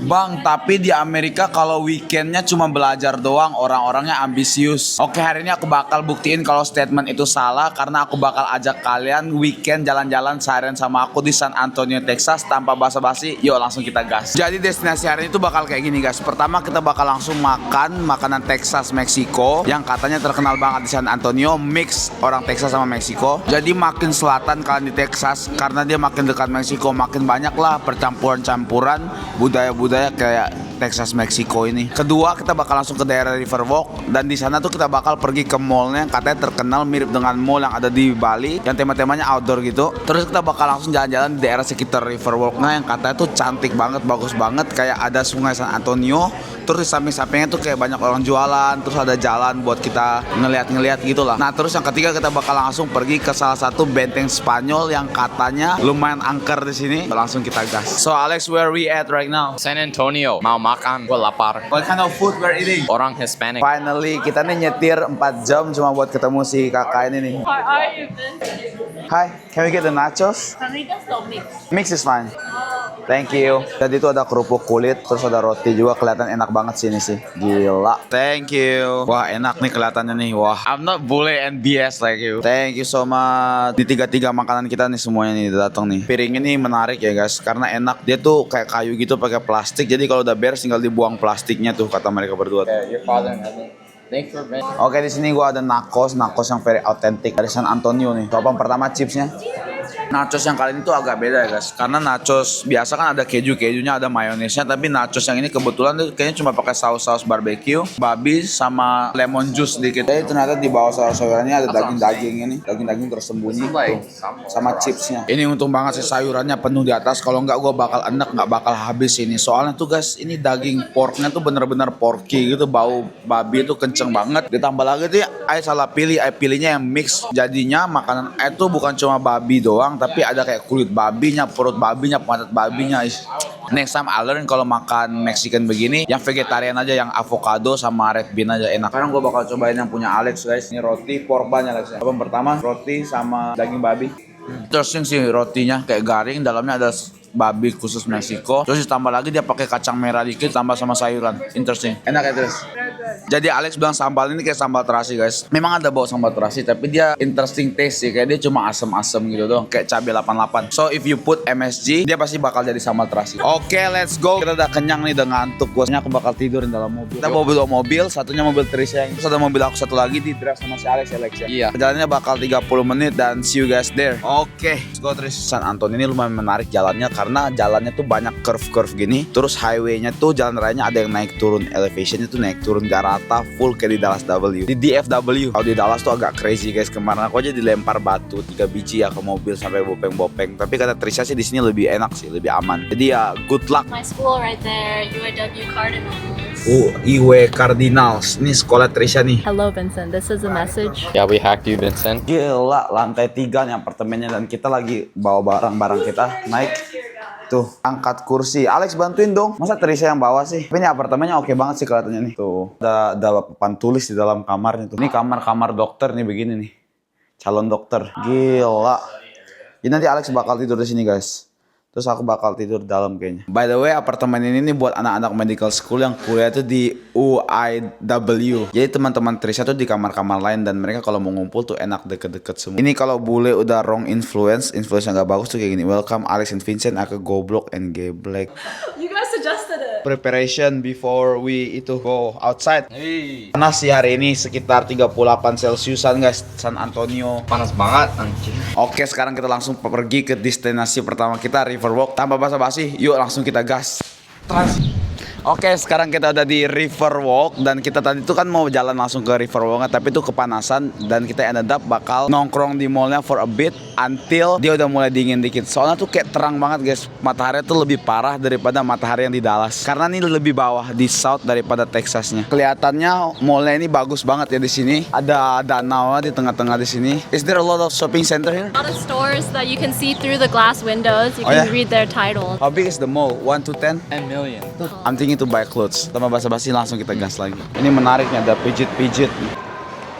Bang, tapi di Amerika kalau weekendnya cuma belajar doang, orang-orangnya ambisius. Oke, hari ini aku bakal buktiin kalau statement itu salah karena aku bakal ajak kalian weekend jalan-jalan seharian sama aku di San Antonio, Texas tanpa basa-basi. Yuk langsung kita gas. Jadi destinasi hari ini tuh bakal kayak gini guys. Pertama kita bakal langsung makan makanan Texas Meksiko yang katanya terkenal banget di San Antonio, mix orang Texas sama Meksiko. Jadi makin selatan kalian di Texas karena dia makin dekat Meksiko, makin banyak lah percampuran-campuran budaya-budaya kayak Texas Meksiko ini. Kedua kita bakal langsung ke daerah Riverwalk dan di sana tuh kita bakal pergi ke mallnya yang katanya terkenal mirip dengan mall yang ada di Bali yang tema-temanya outdoor gitu. Terus kita bakal langsung jalan-jalan di daerah sekitar Riverwalknya yang katanya tuh cantik banget, bagus banget, kayak ada sungai San Antonio. Terus di samping-sampingnya tuh kayak banyak orang jualan, terus ada jalan buat kita ngeliat-ngeliat gitu lah. Nah terus yang ketiga kita bakal langsung pergi ke salah satu benteng Spanyol yang katanya lumayan angker di sini. Langsung kita gas. So Alex, where we at right now? San Antonio, mau makan, gue lapar. What kind of food we're eating? Orang Hispanic. Finally, kita nih nyetir 4 jam cuma buat ketemu si kakak ini nih. How are you, Vince? Hi, can we get the nachos? Sanitas atau mix? Mix is fine. Thank you. Jadi itu ada kerupuk kulit, terus ada roti juga, kelihatan enak banget sini sih. Gila. Thank you. Wah enak nih kelihatannya nih. Wah, I'm not bully and BS like you. Thank you so much. Di tiga makanan kita nih semuanya nih datang nih. Piring ini menarik ya guys, karena enak. Dia tuh kayak kayu gitu pakai plastik. Jadi kalau udah beres tinggal dibuang plastiknya tuh kata mereka berdua. Your father in heaven. Thanks for being. Oke, di sini gua ada nachos yang very authentic dari San Antonio nih. Coba pertama chipsnya. Nachos yang kali ini tuh agak beda ya guys, karena nachos biasa kan ada kejunya, ada mayonesnya, tapi nachos yang ini kebetulan tuh kayaknya cuma pakai saus barbecue, babi sama lemon juice sedikit. Jadi ternyata di bawah sayur-sayurannya ada daging-daging ini, daging-daging tersembunyi tuh, sama chipsnya. Ini untung banget sih sayurannya penuh di atas, kalau nggak gua bakal enak, nggak bakal habis ini. Soalnya tuh guys, ini daging porknya tuh bener-bener porky gitu, bau babi itu kenceng banget. Ditambah lagi tuh ya, salah pilih, pilihnya yang mix. Jadinya makanan itu bukan cuma babi doang, tapi ada kayak kulit babinya, perut babinya, pantat babinya. Next time I learn kalau makan Mexican begini, yang vegetarian aja, yang avocado sama red bean aja enak. Sekarang gue bakal cobain yang punya Alex guys. Ini roti pork bun ya Alex. Apa pertama roti sama daging babi. Interesting sih rotinya, kayak garing, dalamnya ada babi khusus Meksiko. Terus ditambah lagi dia pakai kacang merah dikit tambah sama sayuran. Interesting. Enak ya terus. Jadi Alex bilang sambal ini kayak sambal terasi guys. Memang ada bau sambal terasi tapi dia interesting taste sih. Kayak dia cuma asem-asem gitu doang. Kayak cabai 88. So if you put MSG dia pasti bakal jadi sambal terasi. Oke, let's go. Kita udah kenyang nih, udah ngantuk. Biasanya aku bakal tidur di dalam mobil. Kita bawa dua mobil. Satunya mobil Trisha. Terus ada mobil aku satu lagi di drive sama si Alex ya. Iya. Perjalanannya bakal 30 menit dan see you guys there. Oke, let's go Tris. San Antonio ini lumayan menarik jalannya karena jalannya tuh banyak curve gini. Terus highway-nya tuh jalan rayanya ada yang naik turun. Elevationnya tuh naik turun, gak rata, full kayak di Dallas W. Di DFW. Kalau di Dallas tuh agak crazy guys. Kemarin aku aja dilempar batu 3 biji ya ke mobil sampai bopeng-bopeng. Tapi kata Trisha sih di sini lebih enak sih, lebih aman. Jadi ya good luck. My school right there, UAW Cardinals. IW Cardinals. Ini sekolah Trisha nih. Hello, Vincent. This is a message. Yeah, we hacked you, Vincent. Gila, lantai 3 nih apartemennya dan kita lagi bawa barang-barang kita naik. Tuh, angkat kursi. Alex bantuin dong. Masa Trisha yang bawa sih? Tapi ini apartemennya oke banget sih kelihatannya nih. Tuh, ada papan tulis di dalam kamarnya tuh. Ini kamar dokter nih begini nih. Calon dokter. Gila. Jadi nanti Alex bakal tidur di sini guys. Terus aku bakal tidur dalam kayaknya. By the way, apartemen ini nih buat anak-anak medical school yang kuliah tuh di UIW. Jadi teman-teman Trisha tuh di kamar-kamar lain dan mereka kalau mau ngumpul tuh enak deket-deket semua. Ini kalau bule udah wrong influence yang gak bagus tuh kayak gini. Welcome Alex and Vincent, aku goblok and gay black. You guys suggested it. Preparation before we go outside. Panas sih hari ini sekitar 38 Celciusan guys, San Antonio. Panas banget, anjing. Oke, sekarang kita langsung pergi ke destinasi pertama kita, Riverwalk. Tanpa basa-basi, yuk langsung kita gas. Oke, sekarang kita udah di Riverwalk dan kita tadi tuh kan mau jalan langsung ke Riverwalk tapi itu kepanasan dan kita ended up bakal nongkrong di mallnya for a bit until dia udah mulai dingin dikit. Soalnya tuh kayak terang banget guys, matahari tuh lebih parah daripada matahari yang di Dallas karena ini lebih bawah di south daripada Texasnya. Kelihatannya mallnya ini bagus banget ya di sini. Ada danau di tengah-tengah di sini. Is there a lot of shopping center here? A lot of stores that you can see through the glass windows. You Oh, can yeah? read their titles. How big is the mall? 1 to 10? 10 million. I'm thinking to buy clothes. Tanpa basa-basi langsung kita gas lagi. Ini menariknya ada pijit-pijit.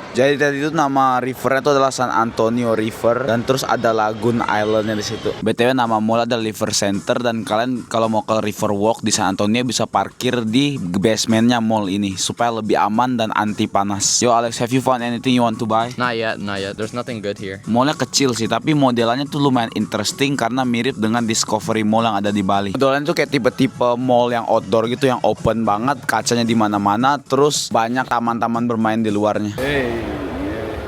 Jadi tadi itu nama rivernya itu adalah San Antonio River dan terus ada Lagoon Islandnya di situ. BTW nama mall ada River Center dan kalian kalau mau ke River Walk di San Antonio bisa parkir di basementnya mall ini supaya lebih aman dan anti panas. Yo Alex, have you found anything you want to buy? Not yet, not yet. There's nothing good here. Mallnya kecil sih, tapi modelannya tuh lumayan interesting karena mirip dengan Discovery Mall yang ada di Bali. Modelannya tuh kayak tipe-tipe mall yang outdoor gitu, yang open banget, kacanya di mana-mana, terus banyak taman-taman bermain di luarnya.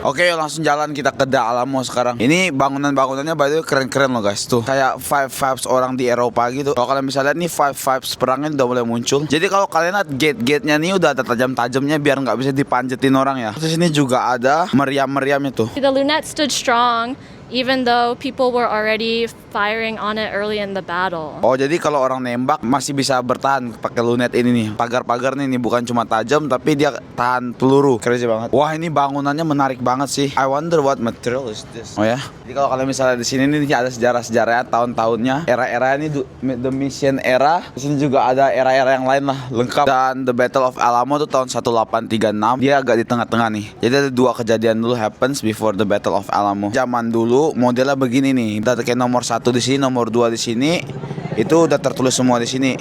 Oke, yuk langsung jalan kita ke Da Alamo sekarang. Ini bangunan-bangunannya by the way keren-keren loh guys. Tuh kayak five vibes orang di Eropa gitu. Kalau kalian bisa lihat nih five vibes perangnya udah mulai muncul. Jadi kalau kalian lihat gate-gate-nya nih udah ada tajam-tajamnya biar nggak bisa dipanjetin orang ya. Terus ini juga ada meriam-meriamnya tuh. The Lunette stood strong even though people were already firing on it early in the battle. Oh, jadi kalau orang nembak masih bisa bertahan pakai lunet ini nih. Pagar-pagar nih bukan cuma tajam tapi dia tahan peluru. Crazy banget. Wah, ini bangunannya menarik banget sih. I wonder what material is this. Oh ya. Jadi kalau kalian misalnya di sini nih ada sejarah-sejarahnya, tahun-tahunnya, era-era ini the mission era. Di sini juga ada era-era yang lain lah, lengkap. Dan the Battle of Alamo tuh tahun 1836. Dia agak di tengah-tengah nih. Jadi ada dua kejadian dulu happens before the Battle of Alamo. Zaman dulu modelnya begini nih. Udah kayak nomor 1 di sini, nomor 2 di sini. Itu udah tertulis semua di sini.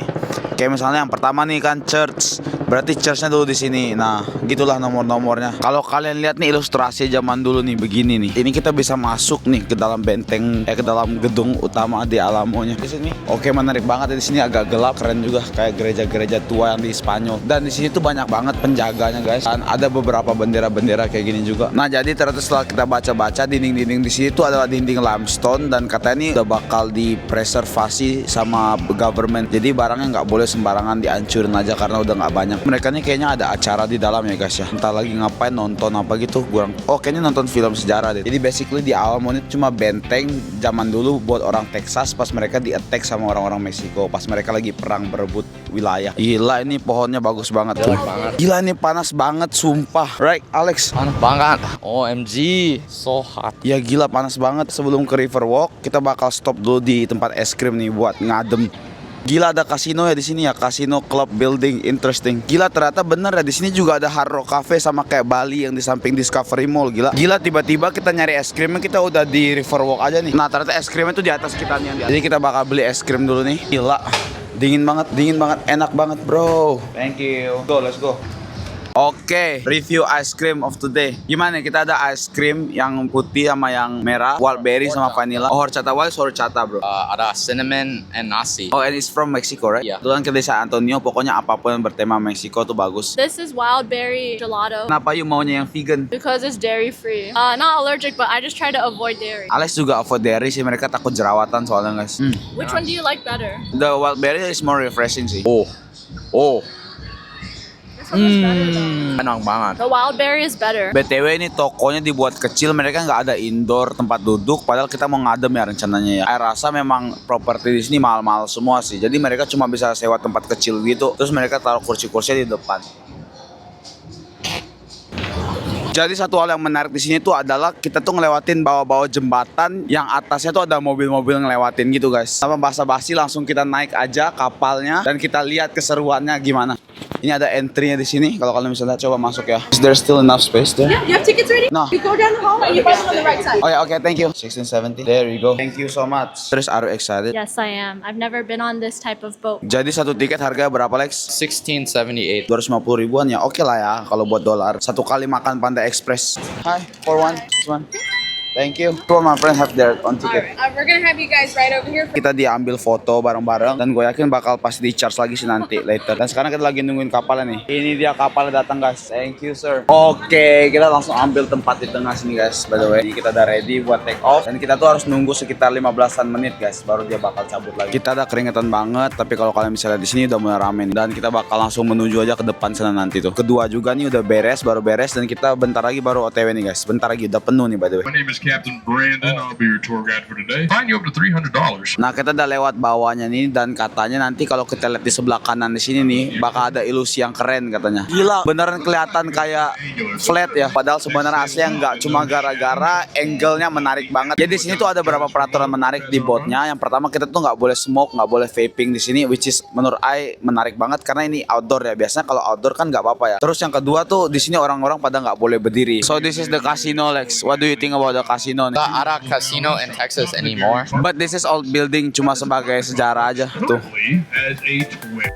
Kayak misalnya yang pertama nih kan church, berarti churchnya dulu di sini. Nah, gitulah nomor-nomornya. Kalau kalian lihat nih ilustrasi zaman dulu nih begini nih. Ini kita bisa masuk nih ke dalam benteng, ke dalam gedung utama di Alamonya. Di sini. Oke, menarik banget di sini, agak gelap, keren juga kayak gereja-gereja tua yang di Spanyol. Dan di sini tuh banyak banget penjaganya guys. Dan ada beberapa bendera-bendera kayak gini juga. Nah, jadi ternyata setelah kita baca-baca dinding-dinding di sini tuh adalah dinding limestone dan katanya ini udah bakal dipreservasi sama government. Jadi barangnya nggak boleh sembarangan dihancurin aja karena udah nggak banyak. Mereka nih kayaknya ada acara di dalam ya guys ya. Entah lagi ngapain, nonton apa gitu. Kayaknya nonton film sejarah deh. Jadi basically di Alamo ini cuma benteng zaman dulu buat orang Texas pas mereka di attack sama orang-orang Meksiko. Pas mereka lagi perang berebut wilayah. Gila, ini pohonnya bagus banget. Gila, ini panas banget sumpah. Right Alex? Panas banget. OMG, so hot. Ya gila, panas banget. Sebelum ke River Walk kita bakal stop dulu di tempat es krim nih buat ngadem. Gila, ada kasino ya di sini ya, kasino club building, interesting. Gila, ternyata bener ya di sini juga ada Hard Rock Cafe sama kayak Bali yang di samping Discovery Mall. Gila tiba-tiba kita nyari es krimnya kita udah di River Walk aja nih. Nah, ternyata es krimnya tuh di atas kita nih. Jadi kita bakal beli es krim dulu nih. Gila, dingin banget, enak banget bro. Thank you. Go, let's go. Oke, review ice cream of today. Gimana? Kita ada ice cream yang putih sama yang merah, wild berry sama vanilla. Oh, horchata. What is horchata, bro? Ada cinnamon and nasi. Oh, and it's from Mexico, right? Yeah. Itu kan ke San Antonio, pokoknya apapun yang bertema Meksiko tuh bagus. This is wild berry gelato Kenapa you maunya yang vegan? because it's dairy free. Not allergic, but I just try to avoid dairy. Alex juga avoid dairy sih, mereka takut jerawatan soalnya guys. Which one do you like better? The wild berry is more refreshing sih. Oh. This one is better though. Enak banget. The wild berry is better. BTW ini tokonya dibuat kecil, mereka nggak ada indoor tempat duduk. Padahal kita mau ngadem ya rencananya ya. Saya rasa memang properti di sini mahal-mahal semua sih. Jadi mereka cuma bisa sewa tempat kecil gitu. Terus mereka taruh kursi-kursinya di depan. Jadi satu hal yang menarik di sini tuh adalah kita tuh ngelewatin bawah-bawah jembatan yang atasnya tuh ada mobil-mobil ngelewatin gitu guys. Sama basa-basi langsung kita naik aja kapalnya dan kita lihat keseruannya gimana. Ini ada entry-nya di sini. Kalau kalian bisa lihat, coba masuk ya. Is there still enough space there? Yeah, you have tickets ready? No. You go down the hall and you buy them on the right side. Oh ya, okay, thank you. 1670. There you go. Thank you so much. Terus, are you excited? Yes, I am. I've never been on this type of boat. Jadi satu tiket harganya berapa, Lex? 1678. 250 ribuan ya. Oke lah ya kalau buat dolar. Satu kali makan Panda Express. Hi, for one. This one. Thank you. Two of my friends have their own ticket. We're gonna have you guys right over here. Kita diambil foto bareng-bareng dan gue yakin bakal pasti di charge lagi sih nanti later. Dan sekarang kita lagi nungguin kapalnya nih. Ini dia kapalnya datang guys. Thank you sir. Oke, kita langsung ambil tempat di tengah sini guys. By the way, ini kita udah ready buat take off dan kita tuh harus nunggu sekitar 15-an menit guys baru dia bakal cabut lagi. Kita ada keringetan banget, tapi kalau kalian bisa lihat di sini udah mulai rame dan kita bakal langsung menuju aja ke depan sana nanti tuh. Kedua juga nih udah beres, baru beres dan kita bentar lagi baru OTW nih guys. Bentar lagi udah penuh nih by the way. My name is Ken Captain Brandon. I'll be your tour guide for today. Fine you up to $300. Nah, kita udah lewat bawahnya nih dan katanya nanti kalau kita lihat di sebelah kanan di sini nih bakal ada ilusi yang keren katanya. Gila, beneran kelihatan kayak flat ya. Padahal sebenarnya aslinya nggak, cuma gara-gara angle-nya menarik banget. Jadi di sini tuh ada beberapa peraturan menarik di boatnya. Yang pertama kita tuh nggak boleh smoke, nggak boleh vaping di sini, which is menurut I menarik banget karena ini outdoor ya. Biasanya kalau outdoor kan nggak apa-apa ya. Terus yang kedua tuh di sini orang-orang pada nggak boleh berdiri. So this is the casino, Lex. What do you think about the casino? Nggak ada casino in Texas anymore. But this is all building cuma sebagai sejarah aja tuh. As a twin.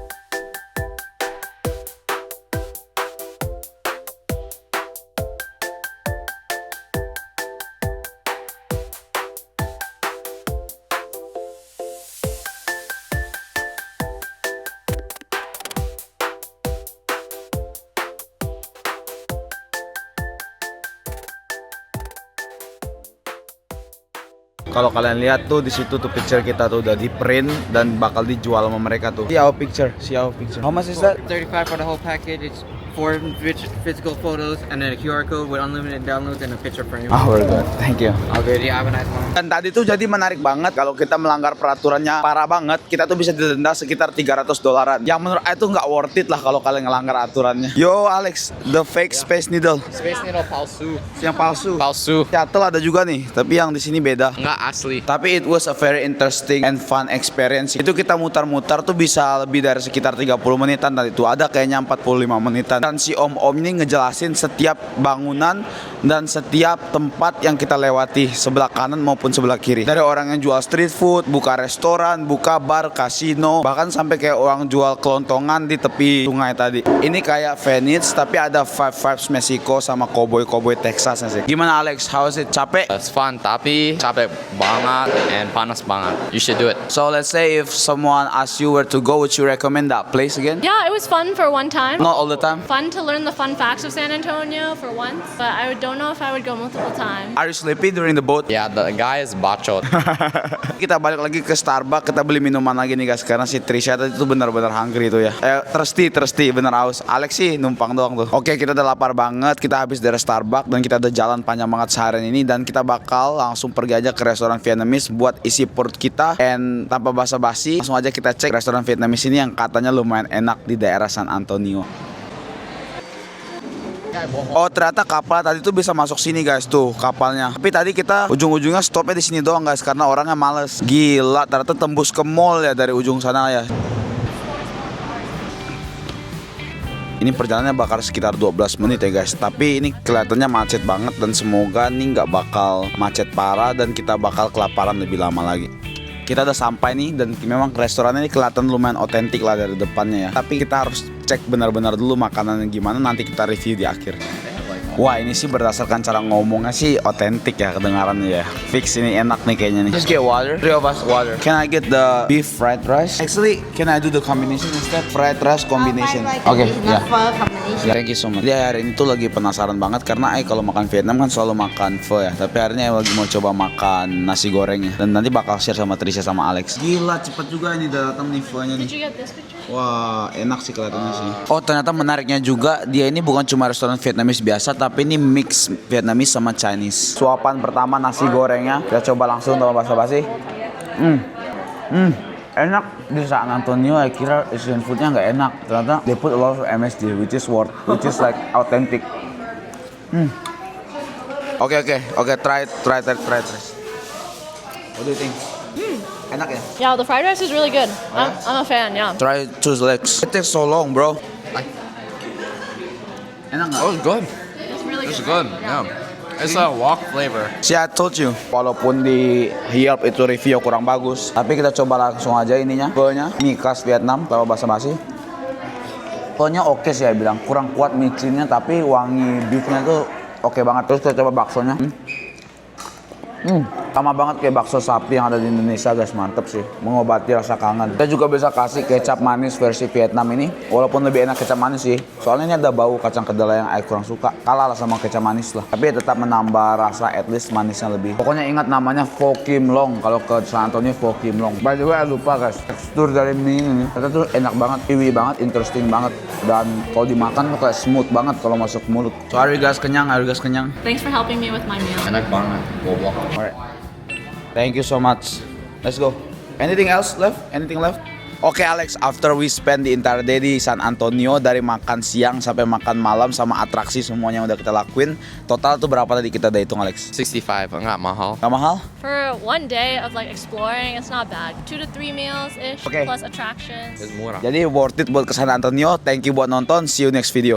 Kalau kalian lihat tuh di situ tuh picture kita tuh udah di print dan bakal dijual sama mereka tuh. See our picture, see our picture. How much is that? 35 for the whole package. It's 4 physical photos and then a QR code with unlimited downloads and a picture frame. Oh, we're good. Thank you. Okay, you have a nice one. Dan tadi tuh jadi menarik banget kalau kita melanggar peraturannya parah banget, kita tuh bisa didenda sekitar $300. Yang menurut saya tuh nggak worth it lah kalau kalian ngelanggar aturannya. Yo Alex, the fake Space Needle. Space Needle palsu. Yang palsu. Palsu. Shuttle ada juga nih, tapi yang di sini beda. Nggak asli. Tapi it was a very interesting and fun experience. Itu kita mutar-mutar tuh bisa lebih dari sekitar 30 menitan tadi itu. Ada kayaknya 45 menitan. Dan si om-om ini ngejelasin setiap bangunan dan setiap tempat yang kita lewati, sebelah kanan maupun sebelah kiri. Dari orang yang jual street food, buka restoran, buka bar, kasino, bahkan sampai kayak orang jual kelontongan di tepi sungai tadi. Ini kayak Venice tapi ada vibes Mexico sama cowboy Texas sih. Gimana Alex? How is it? Capek? It's fun tapi capek banget and panas banget. You should do it. So let's say if someone asks you where to go, would you recommend that place again? Yeah, it was fun for one time. Not all the time. Fun to learn the fun facts of San Antonio for once, but I don't know if I would go multiple times. Are you sleepy during the boat? Yeah, the guy is bacot. Kita balik lagi ke Starbucks, kita beli minuman lagi nih guys, karena si Trisha tadi tuh benar-benar hungry tuh ya. Thirsty, bener haus. Alex sih numpang doang tuh. Oke, kita udah lapar banget, kita habis dari Starbucks dan kita udah jalan panjang banget seharian ini dan kita bakal langsung pergi aja ke restoran Vietnamese buat isi perut kita. And tanpa basa-basi, langsung aja kita cek restoran Vietnamese ini yang katanya lumayan enak di daerah San Antonio. Oh ternyata kapal tadi tuh bisa masuk sini guys tuh kapalnya. Tapi tadi kita ujung-ujungnya stopnya di sini doang guys karena orangnya males. Gila ternyata tembus ke mall ya dari ujung sana ya. Ini perjalanannya bakal sekitar 12 menit ya guys. Tapi ini kelihatannya macet banget dan semoga nih nggak bakal macet parah dan kita bakal kelaparan lebih lama lagi. Kita udah sampai nih dan memang restorannya ini kelihatan lumayan otentik lah dari depannya ya. Tapi kita harus cek benar-benar dulu makanannya gimana, nanti kita review di akhir. Wah ini sih berdasarkan cara ngomongnya sih otentik ya kedengarannya ya. Fix ini enak nih kayaknya nih. Just get water. 3 of us water. Can I get the beef fried rice? Actually, can I do the combination instead? Fried rice combination. Oke, ya. Thank you so much. Dia hari ini tuh lagi penasaran banget karena kalau makan Vietnam kan selalu makan pho ya. Tapi hari ini lagi mau coba makan nasi goreng ya. Dan nanti bakal share sama Trisha sama Alex. Gila cepet juga ini datang nih pho-nya nih. Did you get this picture? Wah enak sih kelihatannya sih. Oh ternyata menariknya juga dia ini bukan cuma restoran Vietnamese biasa tapi ini mix Vietnamese sama Chinese. Suapan pertama nasi gorengnya kita coba langsung tanpa basa-basi. Enak. Di San Antonio I kira Asian foodnya nggak enak. Ternyata they put a lot of MSG which is like authentic. Oke, try it. What do you think? Enak ya? Yeah, the fried rice is really good. I'm a fan, yeah. Try choose legs. It takes so long, bro. Enak nggak? Oh, it's good. It's really It's good. good. Yeah. It's a wok flavor. See, I told you. Walaupun di Yelp itu review kurang bagus, tapi kita coba langsung aja ininya. Pho-nya, mie khas Vietnam, tanpa basa-basi. Pho-nya oke sih ya bilang, kurang kuat micinnya tapi wangi beefnya tuh oke banget. Terus kita coba baksonya. Sama banget kayak bakso sapi yang ada di Indonesia guys, mantep sih. Mengobati rasa kangen. Kita juga bisa kasih kecap manis versi Vietnam ini. Walaupun lebih enak kecap manis sih. Soalnya ini ada bau kacang kedelai yang Aik kurang suka. Kalah lah sama kecap manis lah. Tapi tetap menambah rasa at least manisnya lebih. Pokoknya ingat namanya Pho Kim Long. Kalau ke San Antonio Pho Kim Long. By the way, lupa guys. Tekstur dari mie ini ternyata tuh enak banget. Iwi banget, interesting banget. Dan kalau dimakan tuh kayak smooth banget kalau masuk mulut. So are you guys kenyang? Are you guys kenyang? Thanks for helping me with my meal. Enak banget. Bobo. Alright. Thank you so much. Let's go. Anything else left? Anything left? Oke Alex, after we spend the entire day di San Antonio, dari makan siang sampai makan malam sama atraksi semuanya udah kita lakuin, total tuh berapa tadi kita udah hitung Alex? 65, nggak mahal. Gak mahal? For one day of like exploring, it's not bad. 2 to 3 meals ish Okay. plus attractions. It's murah. Jadi worth it buat ke San Antonio. Thank you buat nonton. See you next video.